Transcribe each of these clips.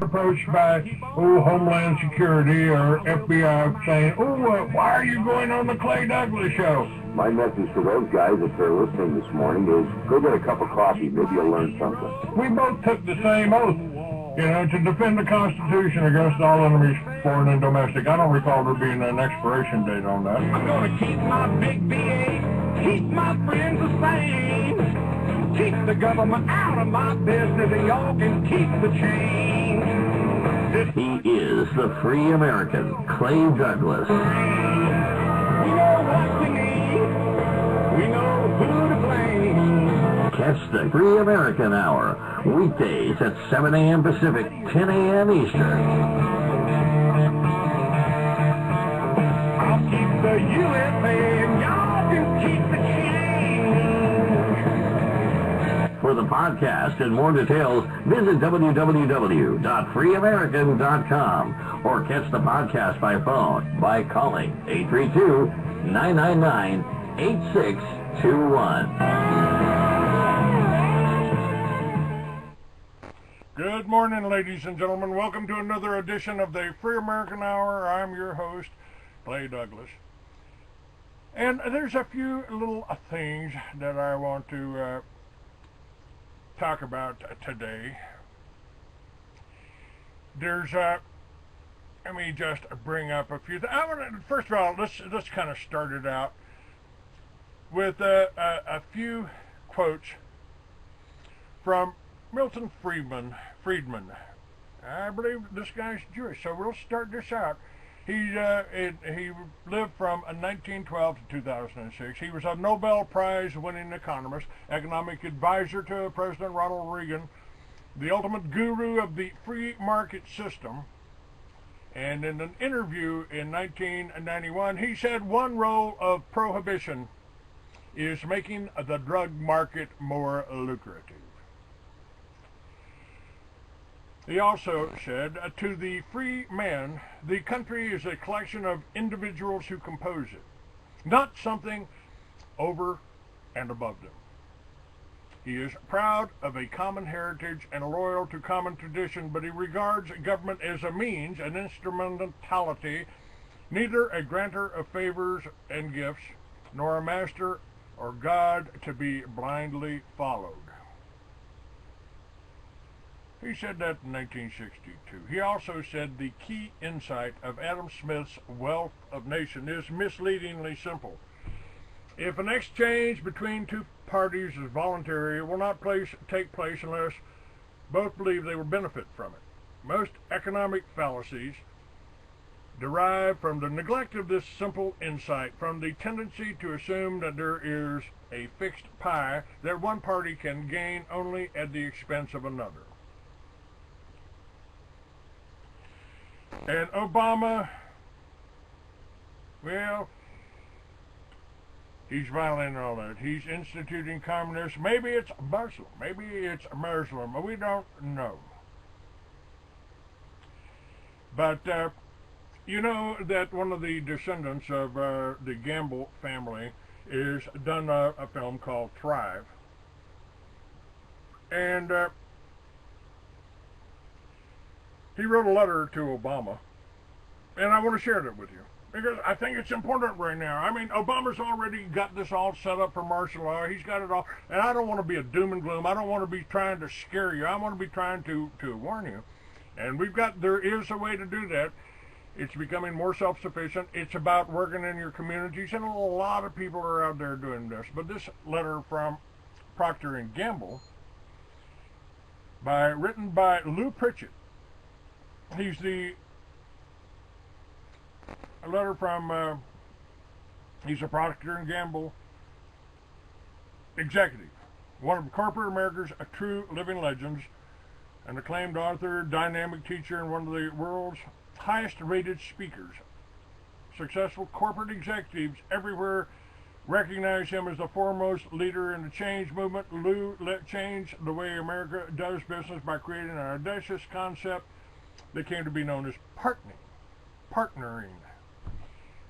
approached by Homeland Security or FBI saying, why are you going on the Clay Douglas show? My message to those guys, if they're listening this morning, is go get a cup of coffee. Maybe you'll learn something. We both took the same oath, to defend the Constitution against all enemies, foreign and domestic. I don't recall there being an expiration date on that. I'm going to keep my big B.A., keep my friends the same. Keep the government out of my business, and y'all can keep the change. He is the free American, Clay Douglas. We know what we need. We know who to blame. Catch the Free American Hour, weekdays at 7 a.m. Pacific, 10 a.m. Eastern. I'll keep the USA, and y'all can keep the change. For the podcast and more details, visit www.freeamerican.com or catch the podcast by phone by calling 832-999-8621. Good morning, ladies and gentlemen. Welcome to another edition of the Free American Hour. I'm your host, Clay Douglas. And there's a few little things that I want to talk about today. There's let me just bring up a few first of all, let's kind of start it out with a few quotes from Milton Friedman. I believe this guy's Jewish, so we'll start this out. He lived from 1912 to 2006. He was a Nobel Prize-winning economist, economic advisor to President Ronald Reagan, the ultimate guru of the free market system. And in an interview in 1991, he said one role of prohibition is making the drug market more lucrative. He also said, to the free man, the country is a collection of individuals who compose it, not something over and above them. He is proud of a common heritage and loyal to common tradition, but he regards government as a means, an instrumentality, neither a grantor of favors and gifts, nor a master or God to be blindly followed. He said that in 1962. He also said the key insight of Adam Smith's Wealth of Nations is misleadingly simple. If an exchange between two parties is voluntary, it will not take place unless both believe they will benefit from it. Most economic fallacies derive from the neglect of this simple insight, from the tendency to assume that there is a fixed pie that one party can gain only at the expense of another. And Obama, well, he's violating all that. He's instituting communism. Maybe it's Muslim. Maybe it's Muslim. We don't know. But you know that one of the descendants of the Gamble family is done a film called Thrive. And he wrote a letter to Obama, and I want to share that with you because I think it's important right now. I mean, Obama's already got this all set up for martial law. He's got it all, and I don't want to be a doom and gloom. I don't want to be trying to scare you. I want to be trying to warn you. And there is a way to do that. It's becoming more self-sufficient. It's about working in your communities, and a lot of people are out there doing this. But this letter from Procter & Gamble, written by Lou Pritchett. He's a letter from, he's a Procter & Gamble executive, one of corporate America's true living legends, an acclaimed author, dynamic teacher, and one of the world's highest-rated speakers. Successful corporate executives everywhere recognize him as the foremost leader in the change movement. Lou changed the way America does business by creating an audacious concept that came to be known as partnering.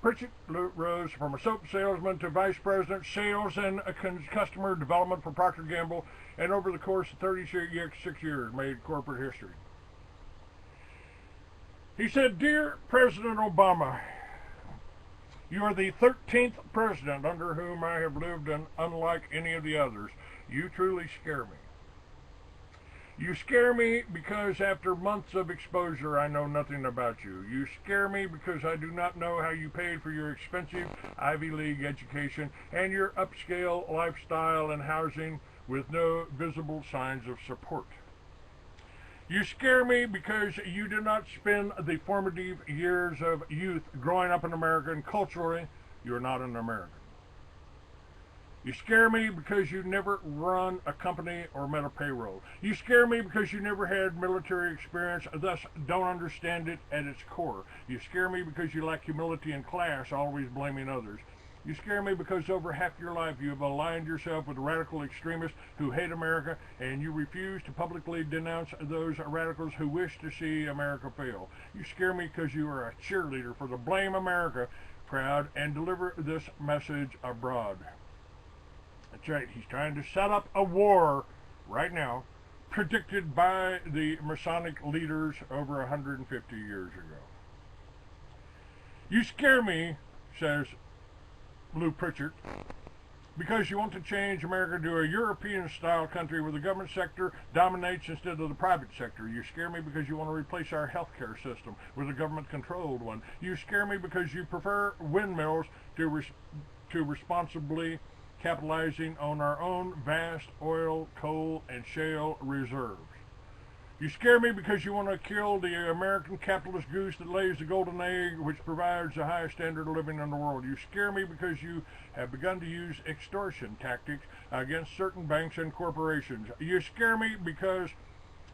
Pritchett rose from a soap salesman to vice president, sales and customer development for Procter & Gamble, and over the course of 36 years made corporate history. He said, "Dear President Obama, you are the 13th president under whom I have lived, and unlike any of the others, you truly scare me. You scare me because after months of exposure, I know nothing about you. You scare me because I do not know how you paid for your expensive Ivy League education and your upscale lifestyle and housing with no visible signs of support. You scare me because you did not spend the formative years of youth growing up in America, and culturally, you're not an American. You scare me because you never run a company or met a payroll. You scare me because you never had military experience, thus don't understand it at its core. You scare me because you lack humility and class, always blaming others. You scare me because over half your life you have aligned yourself with radical extremists who hate America, and you refuse to publicly denounce those radicals who wish to see America fail. You scare me because you are a cheerleader for the Blame America crowd and deliver this message abroad." That's right, he's trying to set up a war right now, predicted by the Masonic leaders over 150 years ago. "You scare me," says Lou Pritchard, "because you want to change America to a European-style country where the government sector dominates instead of the private sector. You scare me because you want to replace our healthcare system with a government-controlled one. You scare me because you prefer windmills to responsibly capitalizing on our own vast oil, coal, and shale reserves. You scare me because you want to kill the American capitalist goose that lays the golden egg, which provides the highest standard of living in the world. You scare me because you have begun to use extortion tactics against certain banks and corporations. You scare me because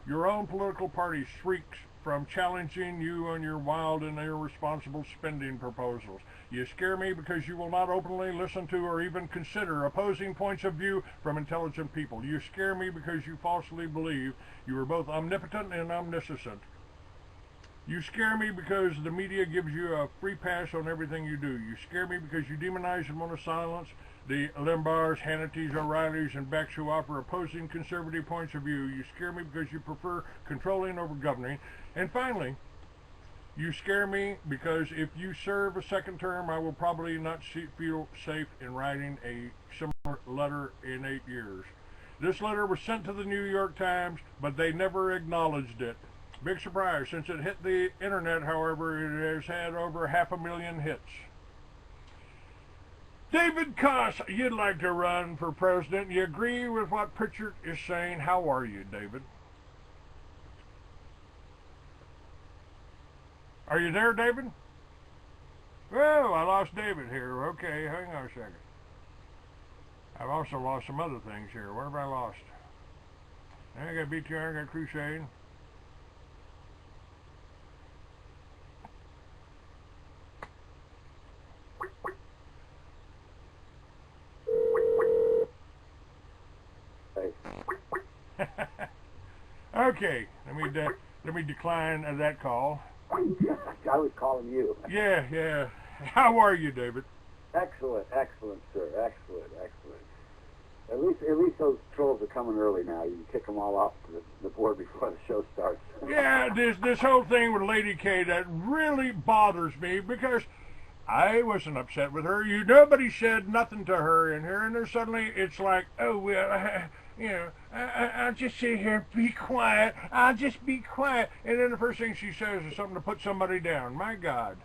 your own political party shrieks from challenging you on your wild and irresponsible spending proposals. You scare me because you will not openly listen to or even consider opposing points of view from intelligent people. You scare me because you falsely believe you are both omnipotent and omniscient. You scare me because the media gives you a free pass on everything you do. You scare me because you demonize and want to silence the Limbaughs, Hannitys, O'Reillys, and Becks who offer opposing conservative points of view. You scare me because you prefer controlling over governing. And finally, you scare me because if you serve a second term, I will probably not feel safe in writing a similar letter in 8 years. This letter was sent to the New York Times, but they never acknowledged it. Big surprise. Since it hit the internet, however, it has had over 500,000 hits. David Kaas, you'd like to run for president. You agree with what Pritchard is saying? How are you, David? Are you there, David? Well, I lost David here. Okay, hang on a second. I've also lost some other things here. What have I lost? I got BTR, I got Crusade. Okay, let me decline that call. I was calling you. Yeah. How are you, David? Excellent, sir. Excellent. At least those trolls are coming early now. You can kick them all off the board before the show starts. Yeah, this whole thing with Lady K, that really bothers me because I wasn't upset with her. Nobody said nothing to her in here, and then suddenly it's like, oh, well, I'll just sit here, be quiet. I'll just be quiet. And then the first thing she says is something to put somebody down. My God.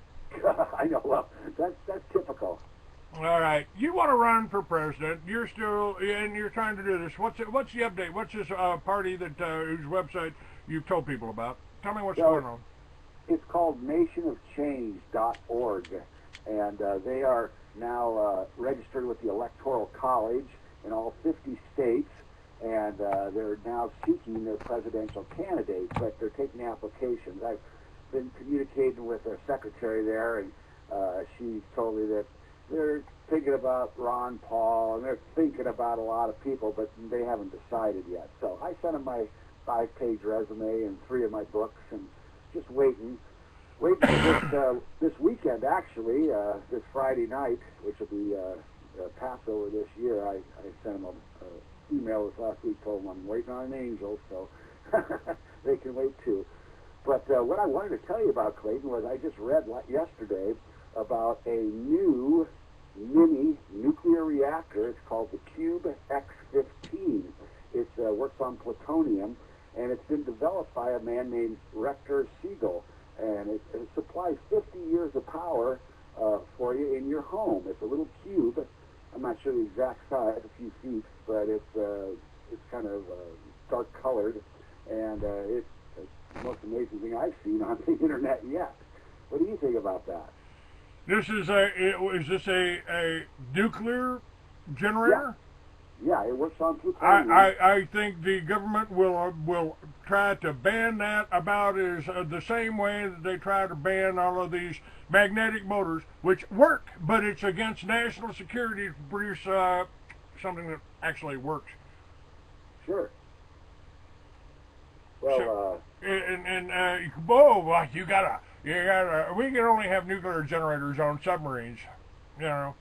I know. Well, that's typical. All right. You want to run for president. You're still, and you're trying to do this. What's the update? What's this party that whose website you've told people about? Tell me what's going on. It's called nationofchange.org, and they are now registered with the Electoral College in all 50 states. And they're now seeking their presidential candidate, but they're taking applications. I've been communicating with their secretary there, and she told me that they're thinking about Ron Paul, and they're thinking about a lot of people, but they haven't decided yet. So I sent them my 5-page resume and 3 of my books, and just waiting for this weekend, actually, this Friday night, which will be Passover this year. I sent them an email this last week, told them I'm waiting on an angel, so they can wait too. But what I wanted to tell you about, Clayton, was I just read yesterday about a new mini nuclear reactor. It's called the Cube X-15. It works on plutonium, and it's been developed by a man named Rector Siegel, and it supplies 50 years of power for you in your home. It's a little cube. I'm not sure the exact size, a few feet, but it's kind of dark colored, and it's the most amazing thing I've seen on the internet yet. What do you think about that? Is this a nuclear generator? Yeah, it works on plutonium. I think the government will try to ban that about as the same way that they try to ban all of these magnetic motors, which work, but it's against national security to produce something that actually works. Sure. Well, you gotta. We can only have nuclear generators on submarines, you know.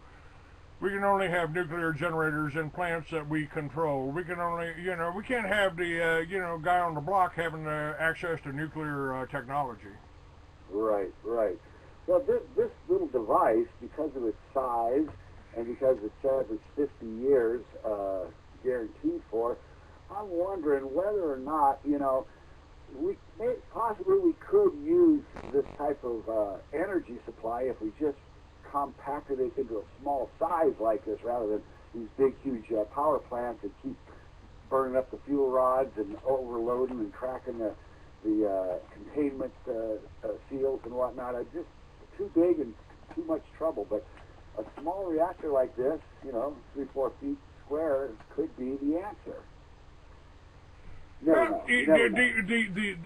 We can only have nuclear generators in plants that we control. We can only, we can't have the, guy on the block having access to nuclear technology. Right. Well, this little device, because of its size and because it says it's 50 years guaranteed for, I'm wondering whether or not, possibly we could use this type of energy supply if we just compacted it into a small size like this, rather than these big, huge power plants that keep burning up the fuel rods and overloading and cracking the containment seals and whatnot. It's just too big and too much trouble. But a small reactor like this, 3-4 feet square, could be the answer.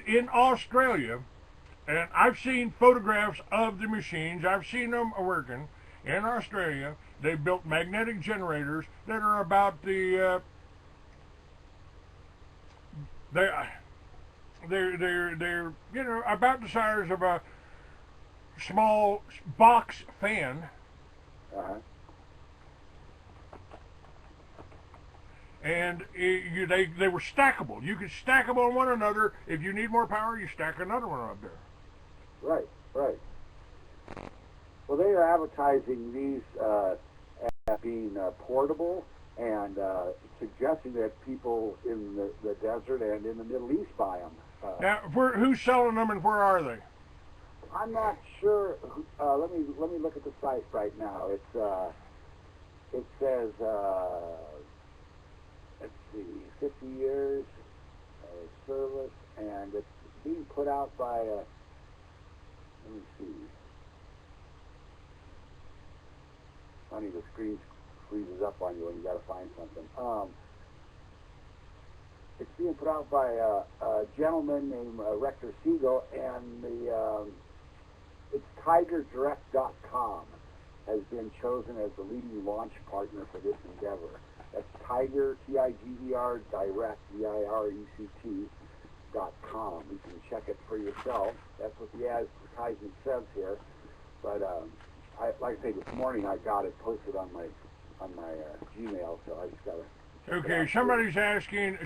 In Australia, and I've seen photographs of the machines, I've seen them working. In Australia, they built magnetic generators that are about they're about the size of a small box fan. And they were stackable. You could stack them on one another. If you need more power, you stack another one up there. Right. Well, they are advertising these as being portable and suggesting that people in the desert and in the Middle East buy them. Now, who's selling them and where are they? I'm not sure. Let me look at the site right now. It says let's see, 50 years of service, and it's being put out by let me see. Funny, the screen freezes up on you when you got to find something. It's being put out by a gentleman named Rector Siegel, and it's TigerDirect.com has been chosen as the leading launch partner for this endeavor. That's Tiger, Tiger, Direct, DIRECT.com. You can check it for yourself. That's what the advertisement says here. But like I say, this morning I got it posted on my Gmail, so I just got to. Okay, somebody is asking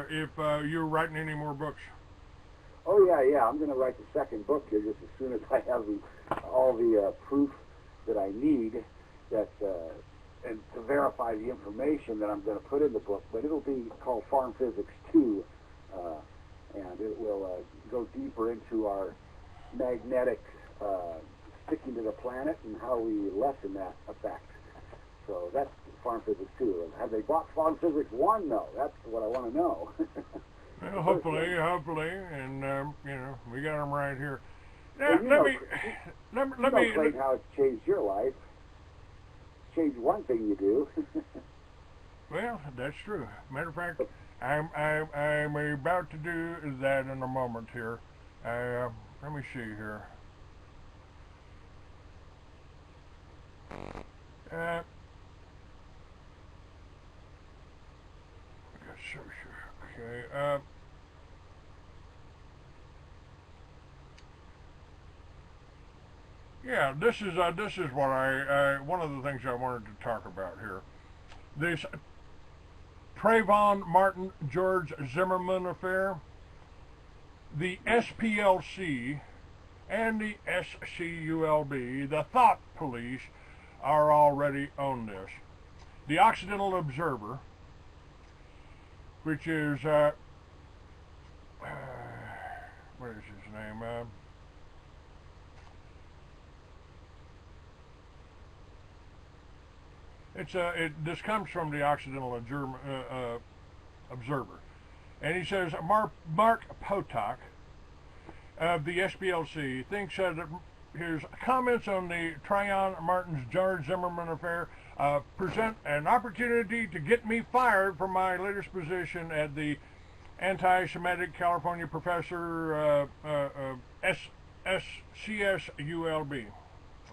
if you're writing any more books. Oh yeah. I'm going to write the second book here just as soon as I have all the proof that I need and to verify the information that I'm going to put in the book. But it'll be called Farm Physics 2, and it will go deeper into our magnetic sticking to the planet and how we lessen that effect. So that's Farm Physics 2. Have they bought Farm Physics 1? No, that's what I want to know. Well, hopefully, and we got them right here. Now, well, let me explain how it's changed your life. Change one thing you do. Well, that's true. Matter of fact, I'm about to do that in a moment here. Let me see here. Okay. Yeah, this is what one of the things I wanted to talk about here. This Trayvon Martin-George Zimmerman Affair. the SPLC and the SCULB, the thought police, are already on this. The Occidental Observer, which is, what is his name? This comes from the Occidental Observer. And he says, Mark Potok of the SPLC thinks that his comments on the Trayvon Martin-George Zimmerman Affair present an opportunity to get me fired from my latest position at the Anti-Semitic California Professor CSULB.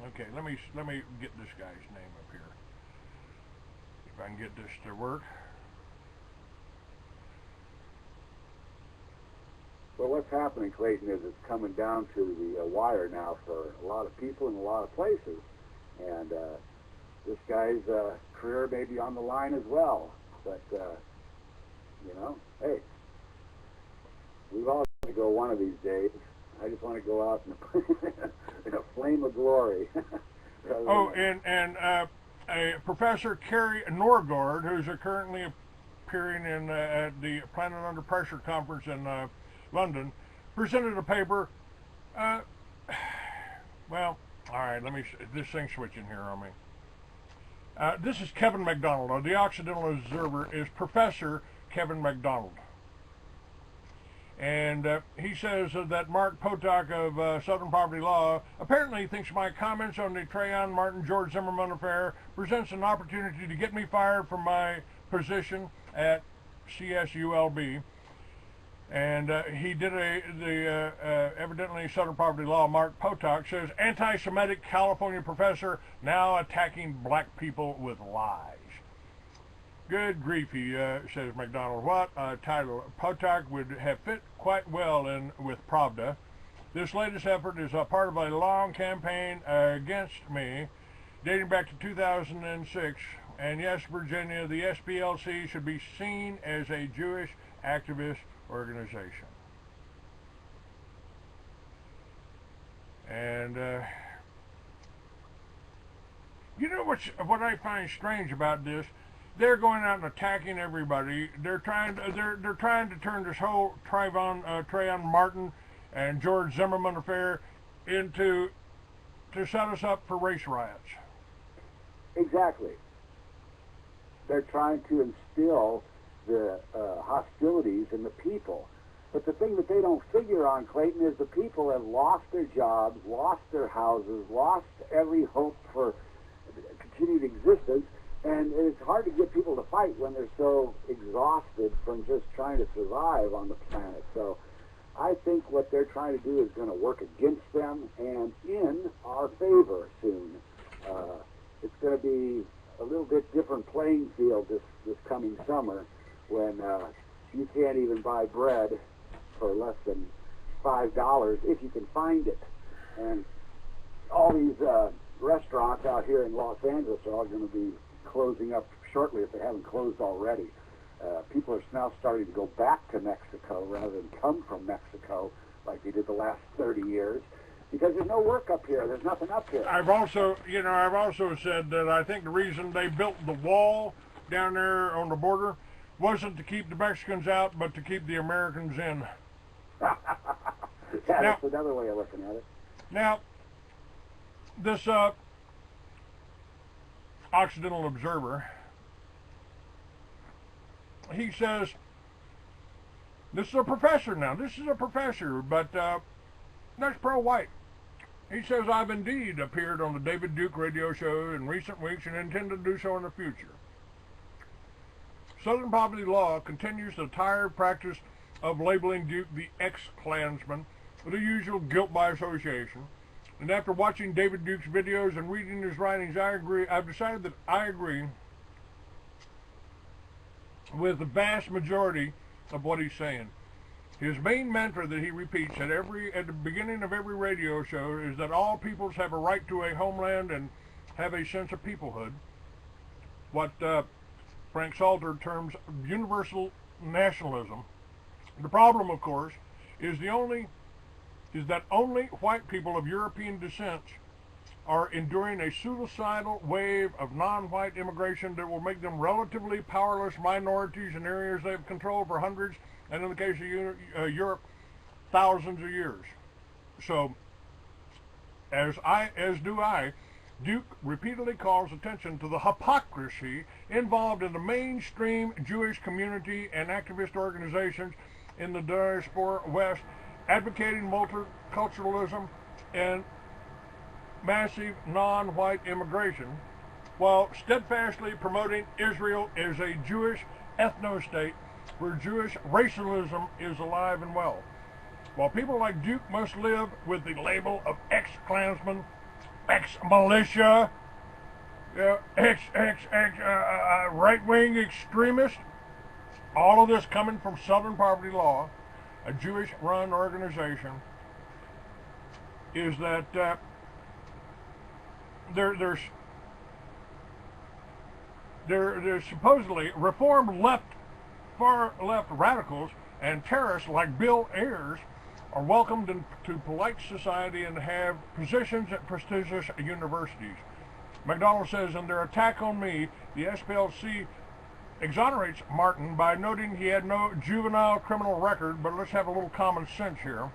Okay, let me get this guy's name up here. If I can get this to work. Well, what's happening, Clayton, is it's coming down to the wire now for a lot of people in a lot of places. And this guy's career may be on the line as well. But, you know, hey, we've all got to go one of these days. I just want to go out in a flame of glory. Oh, and Professor Carrie Norgard, who's currently appearing at the Planet Under Pressure conference in London, presented a paper. Well, all right, this thing's switching here on me. This is Kevin MacDonald. Of the Occidental Observer is Professor Kevin MacDonald. And he says that Mark Potok of Southern Poverty Law apparently thinks my comments on the Trayvon Martin-George Zimmerman Affair presents an opportunity to get me fired from my position at CSULB. And he did evidently Southern Poverty Law. Mark Potok says, anti-Semitic California professor now attacking black people with lies. Good grief, he says MacDonald. What a title. Potok would have fit quite well in with Pravda. This latest effort is a part of a long campaign against me, dating back to 2006. And yes, Virginia, the SPLC should be seen as a Jewish activist organization. And you know what I find strange about this? They're going out and attacking everybody. They're trying to turn this whole Trayvon Martin and George Zimmerman affair to set us up for race riots. Exactly. They're trying to instill the hostilities in the people. But the thing that they don't figure on, Clayton, is the people have lost their jobs, lost their houses, lost every hope for continued existence, and it's hard to get people to fight when they're so exhausted from just trying to survive on the planet. So I think what they're trying to do is going to work against them and in our favor soon. It's going to be a little bit different playing field this coming summer, when you can't even buy bread for less than $5 if you can find it. And all these restaurants out here in Los Angeles are all going to be closing up shortly if they haven't closed already. People are now starting to go back to Mexico rather than come from Mexico like they did the last 30 years, because there's no work up here. There's nothing up here. I've also said that I think the reason they built the wall down there on the border wasn't to keep the Mexicans out, but to keep the Americans in. Yeah, that's another way of looking at it. Now, this Occidental Observer, he says, this is a professor now. This is a professor, but that's pro-white. He says, I've indeed appeared on the David Duke radio show in recent weeks and intend to do so in the future. Southern Poverty Law continues the tired practice of labeling Duke the ex-Klansman, the usual guilt by association. And after watching David Duke's videos and reading his writings, I've decided that I agree with the vast majority of what he's saying. His main mantra that he repeats at the beginning of every radio show is that all peoples have a right to a homeland and have a sense of peoplehood. What Frank Salter terms universal nationalism. The problem, of course, is that only white people of European descent are enduring a suicidal wave of non-white immigration that will make them relatively powerless minorities in areas they have controlled for hundreds, and in the case of Europe, thousands of years. So, as do I, Duke repeatedly calls attention to the hypocrisy involved in the mainstream Jewish community and activist organizations in the diaspora West advocating multiculturalism and massive non-white immigration, while steadfastly promoting Israel as a Jewish ethno-state where Jewish racialism is alive and well. While people like Duke must live with the label of ex-Klansman, ex-militia, right-wing extremist, all of this coming from Southern Poverty Law, a Jewish-run organization, is that there's supposedly reformed far left radicals and terrorists like Bill Ayers are welcomed into polite society and have positions at prestigious universities. MacDonald says, in their attack on me, the SPLC exonerates Martin by noting he had no juvenile criminal record, but let's have a little common sense here.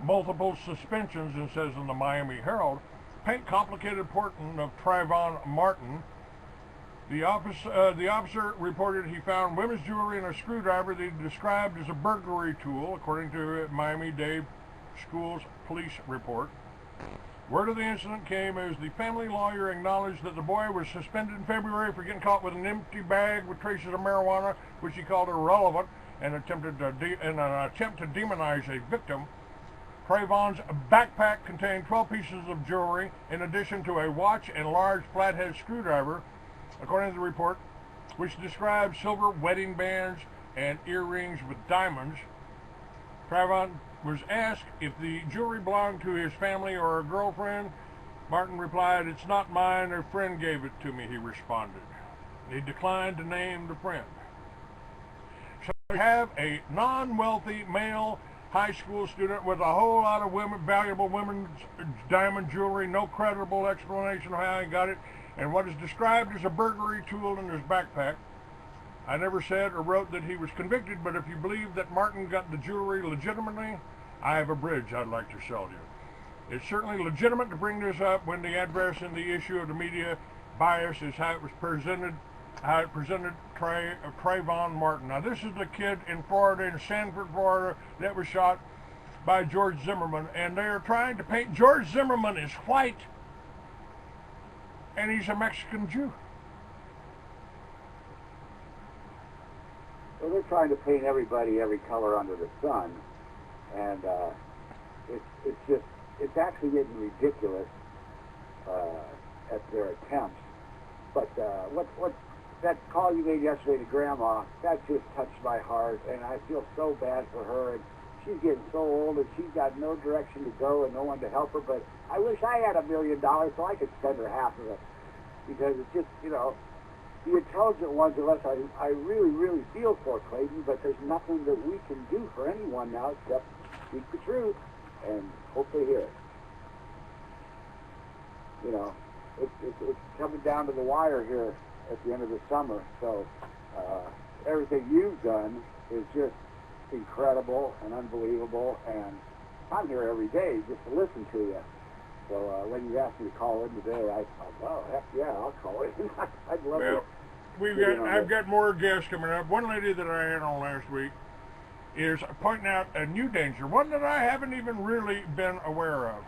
Multiple suspensions, it says in the Miami Herald, paint complicated portrait of Trayvon Martin. The officer reported he found women's jewelry and a screwdriver that he described as a burglary tool, according to Miami-Dade Schools police report. Word of the incident came as the family lawyer acknowledged that the boy was suspended in February for getting caught with an empty bag with traces of marijuana, which he called irrelevant, and an attempt to demonize a victim. Trayvon's backpack contained 12 pieces of jewelry, in addition to a watch and large flathead screwdriver, according to the report, which describes silver wedding bands and earrings with diamonds. Trayvon was asked if the jewelry belonged to his family or a girlfriend. Martin replied, "It's not mine, a friend gave it to me," he responded. He declined to name the friend. So we have a non-wealthy male high school student with a whole lot of valuable women's diamond jewelry, no credible explanation of how he got it, and what is described as a burglary tool in his backpack. I never said or wrote that he was convicted, but if you believe that Martin got the jewelry legitimately, I have a bridge I'd like to sell you. It's certainly legitimate to bring this up when the address in the issue of the media bias is how it presented Trayvon Martin. Now, this is the kid in Florida, in Sanford, Florida, that was shot by George Zimmerman, and they are trying to paint George Zimmerman as white, and he's a Mexican Jew. So they're trying to paint everybody every color under the sun, and it's actually getting ridiculous at their attempts. But what that call you made yesterday to Grandma, that just touched my heart, and I feel so bad for her. And she's getting so old, and she's got no direction to go and no one to help her. But I wish I had $1 million so I could send her half of it, because it's just, the intelligent ones, unless I really, really feel for Clayton, but there's nothing that we can do for anyone now except speak the truth and hope they hear it. It's coming down to the wire here at the end of the summer, so everything you've done is just incredible and unbelievable, and I'm here every day just to listen to you. So when you asked me to call in today, I thought, well, heck yeah, I'll call in. I'd love to. I've got more guests coming up. One lady that I had on last week is pointing out a new danger, one that I haven't even really been aware of.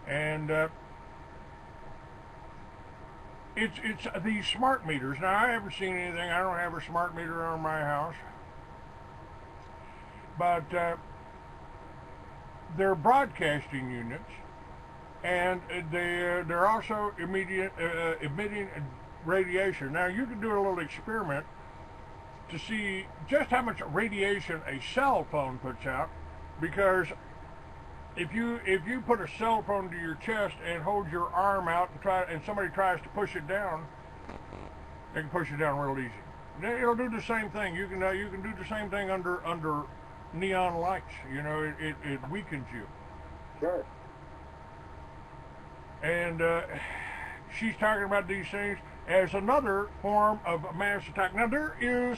And it's these smart meters. Now, I haven't seen anything. I don't have a smart meter on my house. But they're broadcasting units, and they're also emitting radiation. Now, you can do a little experiment to see just how much radiation a cell phone puts out, because if you put a cell phone to your chest and hold your arm out and somebody tries to push it down, they can push it down real easy. It'll do the same thing. You can do the same thing under neon lights. You know, it weakens you. Sure. And she's talking about these things as another form of mass attack. Now there is,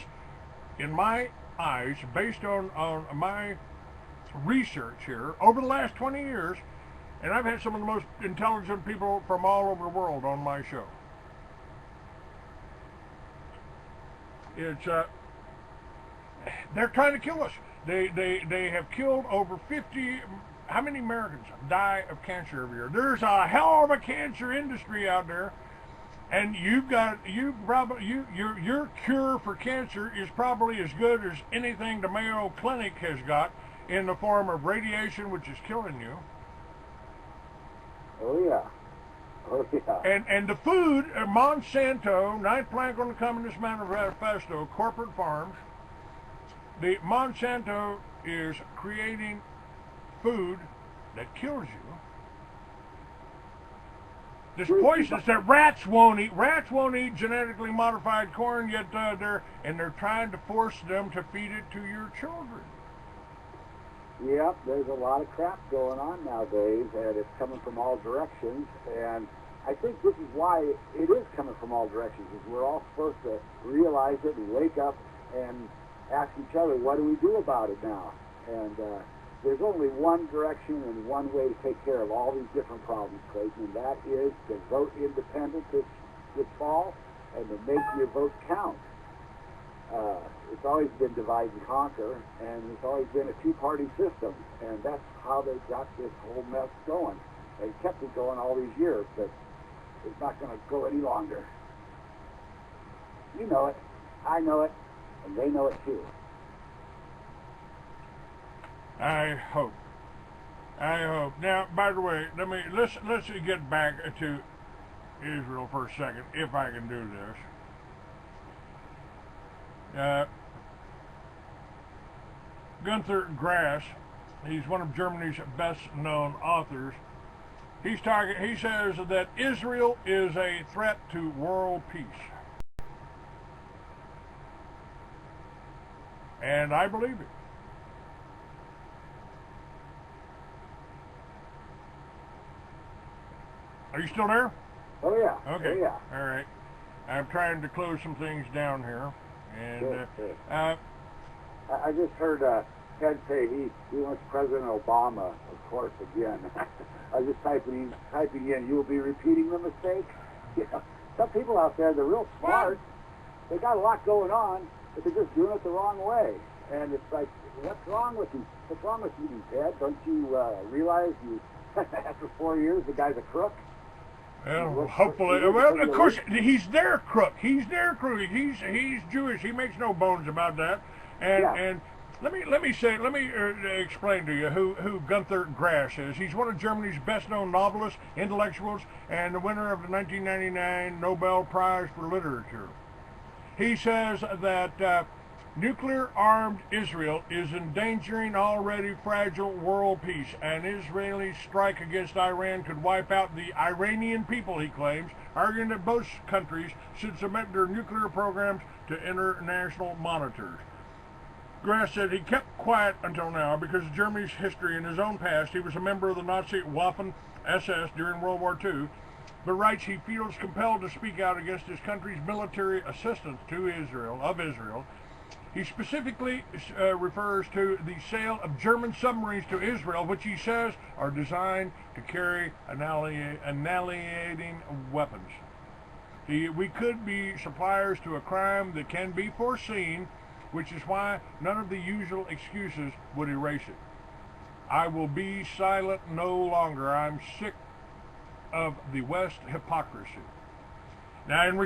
in my eyes, based on my research here over the last 20 years, and I've had some of the most intelligent people from all over the world on my show. It's they're trying to kill us. They have killed over 50. How many Americans die of cancer every year? There's a hell of a cancer industry out there, and your cure for cancer is probably as good as anything the Mayo Clinic has got in the form of radiation, which is killing you. Oh yeah. Oh yeah. And the food, Monsanto, ninth plank on the Communist Manifesto, corporate farms. The Monsanto is creating food that kills you. This poisonous that rats won't eat. Rats won't eat genetically modified corn, yet they're trying to force them to feed it to your children. Yep, there's a lot of crap going on nowadays, and it's coming from all directions. And I think this is why it is coming from all directions, is we're all supposed to realize it and wake up and ask each other, what do we do about it now? And there's only one direction and one way to take care of all these different problems, Clayton, and that is to vote independent this fall and to make your vote count. It's always been divide and conquer, and it's always been a two-party system, and that's how they got this whole mess going. They kept it going all these years, but it's not going to go any longer. You know it, I know it, and they know it too. I hope. Now, by the way, let's get back to Israel for a second, if I can do this. Gunther Grass, he's one of Germany's best-known authors. He says that Israel is a threat to world peace. And I believe it. Are you still there? Oh yeah. Okay. Oh, yeah. All right. I'm trying to close some things down here. And Good. I just heard Ted say he wants President Obama, of course, again. I was just typing in, you'll be repeating the mistake. You know, some people out there, they're real smart. They got a lot going on, but they're just doing it the wrong way. And it's like, what's wrong with you? What's wrong with you, Ted? Don't you realize you, after 4 years, the guy's a crook? Well, hopefully. Well, of course, he's their crook. He's He's Jewish. He makes no bones about that. And let me explain to you who Gunther Grass is. He's one of Germany's best-known novelists, intellectuals, and the winner of the 1999 Nobel Prize for Literature. He says that nuclear-armed Israel is endangering already fragile world peace. An Israeli strike against Iran could wipe out the Iranian people, he claims, arguing that both countries should submit their nuclear programs to international monitors. Grass said he kept quiet until now because of Germany's history and his own past. He was a member of the Nazi Waffen-SS during World War II, but writes he feels compelled to speak out against his country's military assistance to Israel. He specifically refers to the sale of German submarines to Israel, which he says are designed to carry annihilating weapons. We could be suppliers to a crime that can be foreseen, which is why none of the usual excuses would erase it. I will be silent no longer. I'm sick of the West hypocrisy. Now, in